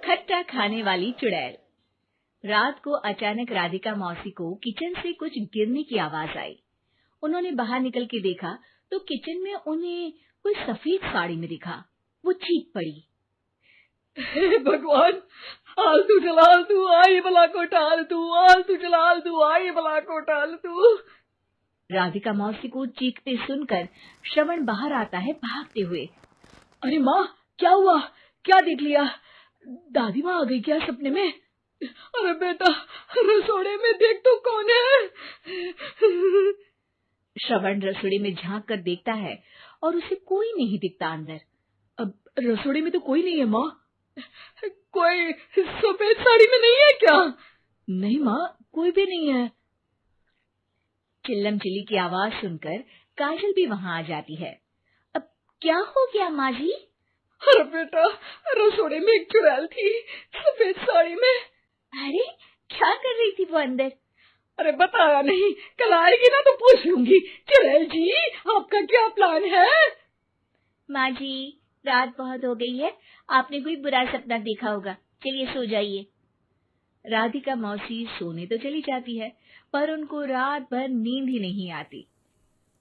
खट्टा खाने वाली चुड़ैल। रात को अचानक राधिका मौसी को किचन से कुछ गिरने की आवाज आई। उन्होंने बाहर निकल के देखा तो किचन में उन्हें कोई सफेद साड़ी में दिखा। वो चीख पड़ी, हे भगवान, आलतू जलालतू आई बला को टाल तू, आलतू जलालतू आई बला को टाल तू। राधिका मौसी को चीखते सुनकर श्रवण बाहर आता है भागते हुए। अरे माँ, क्या हुआ? क्या देख लिया? दादी माँ आ गई क्या सपने में? अरे बेटा, रसोड़े में देख तो कौन है? श्रवण रसोड़े में झांक कर देखता है और उसे कोई नहीं दिखता अंदर। अब रसोड़े में तो कोई नहीं है माँ। कोई सफेद साड़ी में नहीं है क्या? नहीं माँ, कोई भी नहीं है। चिल्लम चिल्ली की आवाज सुनकर काजल भी वहां आ जाती है। अब क्या हो गया माँ जी? अरे बेटा, रसोड़े में एक चुड़ैल थी सफेद साड़ी में। अरे क्या कर रही थी वो अंदर? अरे बताया नहीं, कल आएगी ना तो पूछ लूंगी। चुड़ैल जी, आपका क्या प्लान है? माँ जी, रात बहुत हो गई है, आपने कोई बुरा सपना देखा होगा, चलिए सो जाइए। राधिका मौसी सोने तो चली जाती है, पर उनको रात भर नींद ही नहीं आती।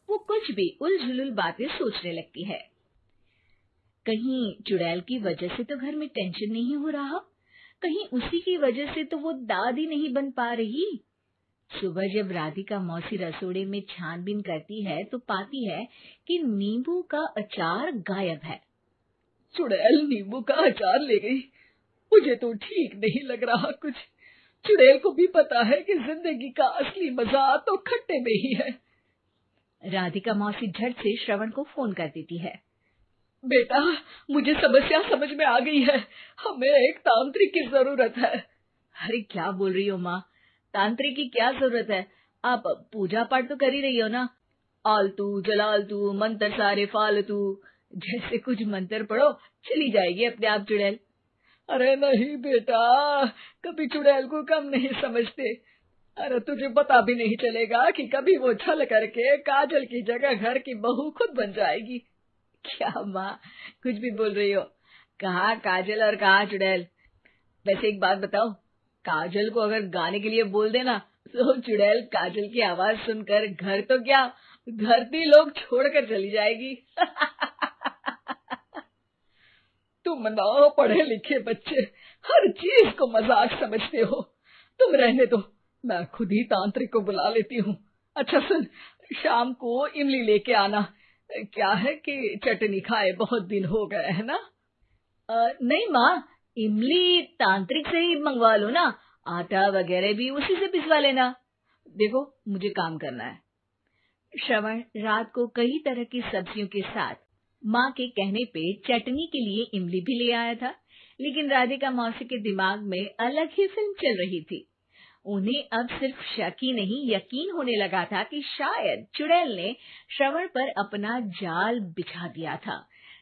वो कुछ भी उलझुल बातें सोचने लगती है। कहीं चुड़ैल की वजह से तो घर में टेंशन नहीं हो रहा, कहीं उसी की वजह से तो वो दादी नहीं बन पा रही। सुबह जब राधिका मौसी रसोड़े में छानबीन करती है तो पाती है कि नींबू का अचार गायब है। चुड़ैल नींबू का अचार ले गई, मुझे तो ठीक नहीं लग रहा कुछ। चुड़ैल को भी पता है कि जिंदगी का असली मजा तो खट्टे में ही है। राधिका मौसी झट से श्रवण को फोन कर देती है। बेटा, मुझे समस्या समझ में आ गई है, हमें एक तांत्रिक की जरूरत है। अरे क्या बोल रही हो माँ, तांत्रिक की क्या जरूरत है? आप पूजा पाठ तो कर ही रही हो ना। आलतू जलालतू मंत्र सारे फालतू जैसे कुछ मंत्र पढ़ो, चली जाएगी अपने आप चुड़ैल। अरे नहीं बेटा, कभी चुड़ैल को कम नहीं समझते। अरे तुझे पता भी नहीं चलेगा कि कभी वो छल करके काजल की जगह घर की बहू खुद बन जाएगी। क्या माँ, कुछ भी बोल रही हो? कहाँ काजल और कहाँ चुड़ैल? वैसे एक बात बताओ, काजल को अगर गाने के लिए बोल देना तो चुड़ैल काजल की आवाज सुनकर घर तो क्या, धरती लोग छोड़कर चली जाएगी। तुम ना पढ़े लिखे बच्चे हर चीज को मजाक समझते हो। तुम रहने दो, मैं खुद ही तांत्रिक को बुला लेती हूँ। अच्छा सुन, शाम को इमली लेके आना। क्या है कि चटनी खाए बहुत दिन हो गए है ना? नहीं माँ, इमली तांत्रिक से ही मंगवा लो ना, आटा वगैरह भी उसी से पिसवा लेना। देखो मुझे काम करना है। श्रवण रात को कई तरह की सब्जियों के साथ माँ के कहने पे चटनी के लिए इमली भी ले आया था, लेकिन राधिका मौसी के दिमाग में अलग ही फिल्म चल रही थी। उन्हें अब सिर्फ शक ही नहीं यकीन होने लगा था कि शायद चुड़ैल ने श्रवण पर अपना जाल बिछा दिया था,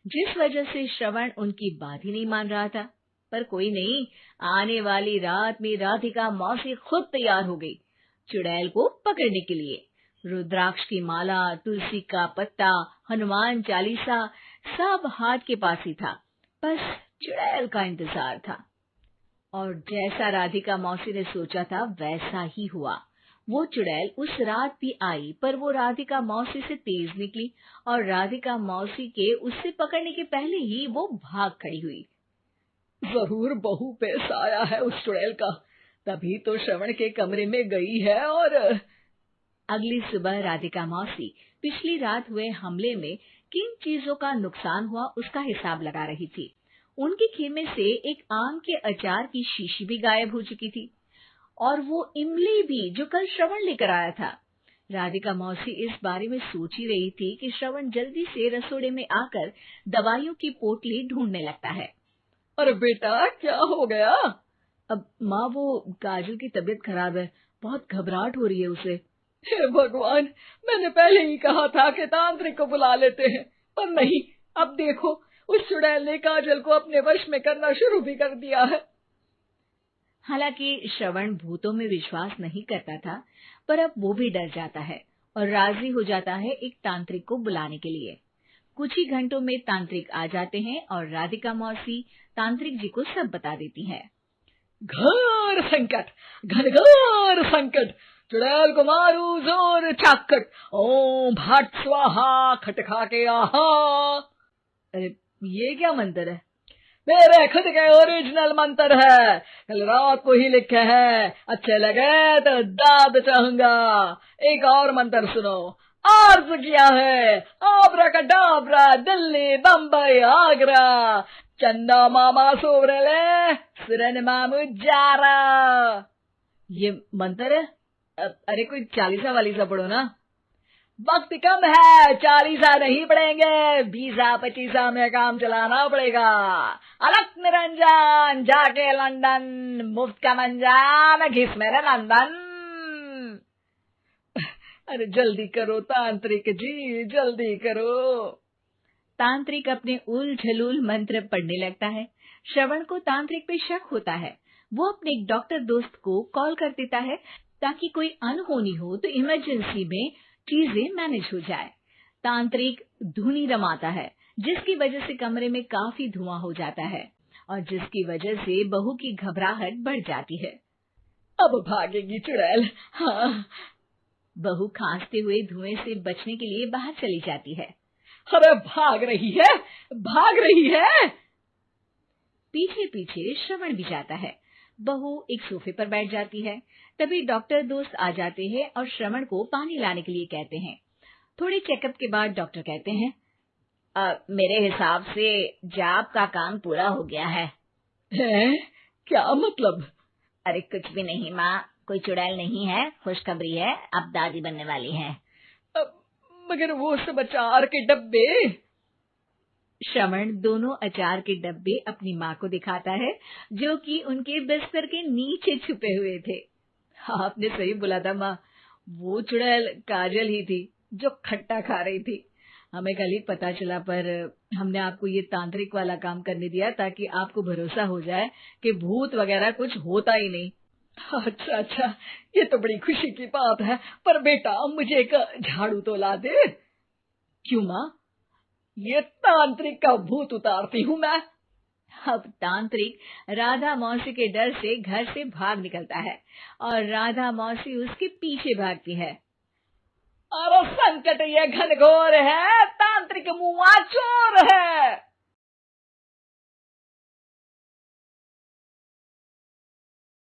जिस वजह से श्रवण उनकी बात ही नहीं मान रहा था। पर कोई नहीं, आने वाली रात में राधिका मौसी खुद तैयार हो गई चुड़ैल को पकड़ने के लिए। रुद्राक्ष की माला, तुलसी का पत्ता, हनुमान चालीसा सब हाथ के पास ही था, बस चुड़ैल का इंतजार था। और जैसा राधिका मौसी ने सोचा था वैसा ही हुआ। वो चुड़ैल उस रात भी आई, पर वो राधिका मौसी से तेज निकली और राधिका मौसी के उससे पकड़ने के पहले ही वो भाग खड़ी हुई। जरूर बहू पे साया है उस चुड़ैल का, तभी तो श्रवण के कमरे में गई है। और अगली सुबह राधिका मौसी पिछली रात हुए हमले में किन चीजों का नुकसान हुआ उसका हिसाब लगा रही थी। उनके खेमे से एक आम के अचार की शीशी भी गायब हो चुकी थी, और वो इमली भी जो कल श्रवण लेकर आया था। राधिका मौसी इस बारे में सोच ही रही थी कि श्रवण जल्दी से रसोड़े में आकर दवाइयों की पोटली ढूंढने लगता है। अरे बेटा, क्या हो गया? अब माँ, वो काजल की तबीयत खराब है, बहुत घबराहट हो रही है उसे। हे भगवान, मैंने पहले ही कहा था कि तांत्रिक को बुला लेते हैं, पर नहीं। अब देखो, उस चुड़ैल ने काजल को अपने वश में करना शुरू भी कर दिया है। हालांकि श्रवण भूतों में विश्वास नहीं करता था, पर अब वो भी डर जाता है और राजी हो जाता है एक तांत्रिक को बुलाने के लिए। कुछ ही घंटों में तांत्रिक आ जाते हैं और राधिका मौसी तांत्रिक जी को सब बता देती है। घोर संकट, घनघोर संकट, चुड़ैल को मारू जोर चाकट, ओम भट स्वाहा खटखा के आहा। अरे ये क्या मंत्र है? मेरे खुद के ओरिजिनल मंत्र है, कल रात को ही लिखे हैं, अच्छे लगे तो दाद चाहूंगा। एक और मंत्र सुनो, अर्ज किया है आब्राकडाब्रा, दिल्ली बम्बई आगरा, चंदा मामा सोवरले सिरन मामू जारा। ये मंत्र है? अरे कोई 40 वालीसा पढ़ो ना। वक्त कम है, 40 नहीं पड़ेंगे, 20-25 में काम चलाना पड़ेगा। अलग निरंजन जाके लंदन, मुफ्त का मंजान घिस मेरे नंदन। अरे जल्दी करो तांत्रिक जी, जल्दी करो। तांत्रिक अपने उल झलूल मंत्र पढ़ने लगता है। श्रवण को तांत्रिक पे शक होता है। वो अपने एक डॉक्टर दोस्त को कॉल कर देता है ताकि कोई अनहोनी हो तो इमरजेंसी में चीजें मैनेज हो जाए। तांत्रिक धुनी रमाता है, जिसकी वजह से कमरे में काफी धुआं हो जाता है और जिसकी वजह से बहू की घबराहट बढ़ जाती है। अब भागेगी चुड़ैल। हाँ। बहू खांसते हुए धुएं से बचने के लिए बाहर चली जाती है। अरे भाग रही है, भाग रही है। पीछे पीछे श्रवण भी जाता है। बहू एक सोफे पर बैठ जाती है। तभी डॉक्टर दोस्त आ जाते हैं और श्रवण को पानी लाने के लिए कहते हैं। थोड़े चेकअप के बाद डॉक्टर कहते हैं, मेरे हिसाब से जाप का काम पूरा हो गया है। क्या मतलब? अरे कुछ भी नहीं माँ, कोई चुड़ैल नहीं है, खुशखबरी है, अब दादी बनने वाली है। मगर वो सब अचार के डब्बे। श्रवण दोनों अचार के डब्बे अपनी माँ को दिखाता है, जो कि उनके बिस्तर के नीचे छुपे हुए थे। आपने सही बोला था माँ, वो चुड़ैल काजल ही थी जो खट्टा खा रही थी। हमें कल ही पता चला, पर हमने आपको ये तांत्रिक वाला काम करने दिया ताकि आपको भरोसा हो जाए कि भूत वगैरह कुछ होता ही नहीं। अच्छा अच्छा, ये तो बड़ी खुशी की बात है, पर बेटा मुझे एक झाड़ू तो ला दे। क्यों माँ? ये तांत्रिक का भूत उतारती हूँ मैं। अब तांत्रिक राधा मौसी के डर से घर से भाग निकलता है और राधा मौसी उसके पीछे भागती है। अरे संकट ये घनघोर है, तांत्रिक मुआ चोर है।